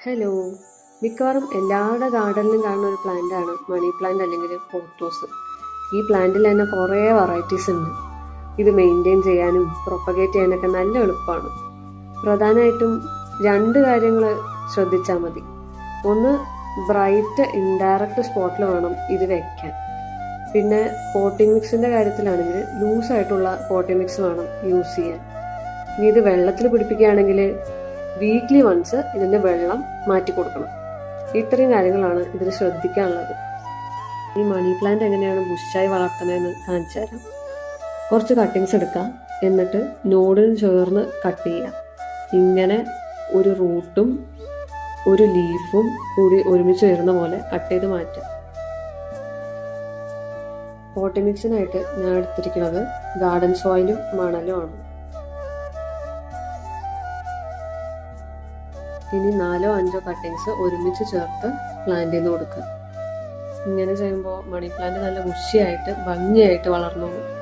Hello. മിക്കവാറും എല്ലാവരുടെ ഗാർഡനിലും കാണുന്ന ഒരു പ്ലാന്റാണ് മണി പ്ലാന്റ് അല്ലെങ്കിൽ പോത്തോസ്. ഈ പ്ലാന്റിൽ തന്നെ കുറേ വെറൈറ്റീസ് ഉണ്ട്. ഇത് മെയിൻറ്റെയിൻ ചെയ്യാനും പ്രൊപ്പഗേറ്റ് ചെയ്യാനൊക്കെ നല്ല എളുപ്പമാണ്. പ്രധാനമായിട്ടും രണ്ട് കാര്യങ്ങൾ ശ്രദ്ധിച്ചാൽ മതി. ഒന്ന്, ബ്രൈറ്റ് ഇൻഡയറക്റ്റ് സ്പോട്ടിൽ വേണം ഇത് വെക്കാൻ. പിന്നെ പോട്ടിംഗ് മിക്സിൻ്റെ കാര്യത്തിലാണെങ്കിൽ ലൂസായിട്ടുള്ള പോട്ടിംഗ് മിക്സ് വേണം യൂസ് ചെയ്യാൻ. ഇനി ഇത് വെള്ളത്തിൽ പിടിപ്പിക്കുകയാണെങ്കിൽ വീക്ക്ലി വൺസ് ഇതിൻ്റെ വെള്ളം മാറ്റി കൊടുക്കണം. ഇത്രയും കാര്യങ്ങളാണ് ഇതിൽ ശ്രദ്ധിക്കാനുള്ളത്. ഈ മണി പ്ലാന്റ് എങ്ങനെയാണ് ബുഷായി വളർത്തുന്നതെന്ന് കാണിച്ചു തരാം. കുറച്ച് കട്ടിങ്സ് എടുക്കാം, എന്നിട്ട് നോഡിന് ചേർന്ന് കട്ട് ചെയ്യാം. ഇങ്ങനെ ഒരു റൂട്ടും ഒരു ലീഫും കൂടി ഒരുമിച്ച് വരുന്ന പോലെ കട്ട് ചെയ്ത് മാറ്റാം. പോട്ടി മിക്സിനായിട്ട് ഞാൻ എടുത്തിരിക്കുന്നത് ഗാർഡൻ സോയിലും മണലുമാണ്. ഇനി 4-5 കട്ടിങ്സ് ഒരുമിച്ച് ചേർത്ത് പ്ലാന്റ് ചെയ്ത് കൊടുക്കുക. ഇങ്ങനെ ചെയ്യുമ്പോൾ മണി പ്ലാന്റ് നല്ല ബുഷിയായിട്ട് ഭംഗിയായിട്ട് വളർന്നു പോകും.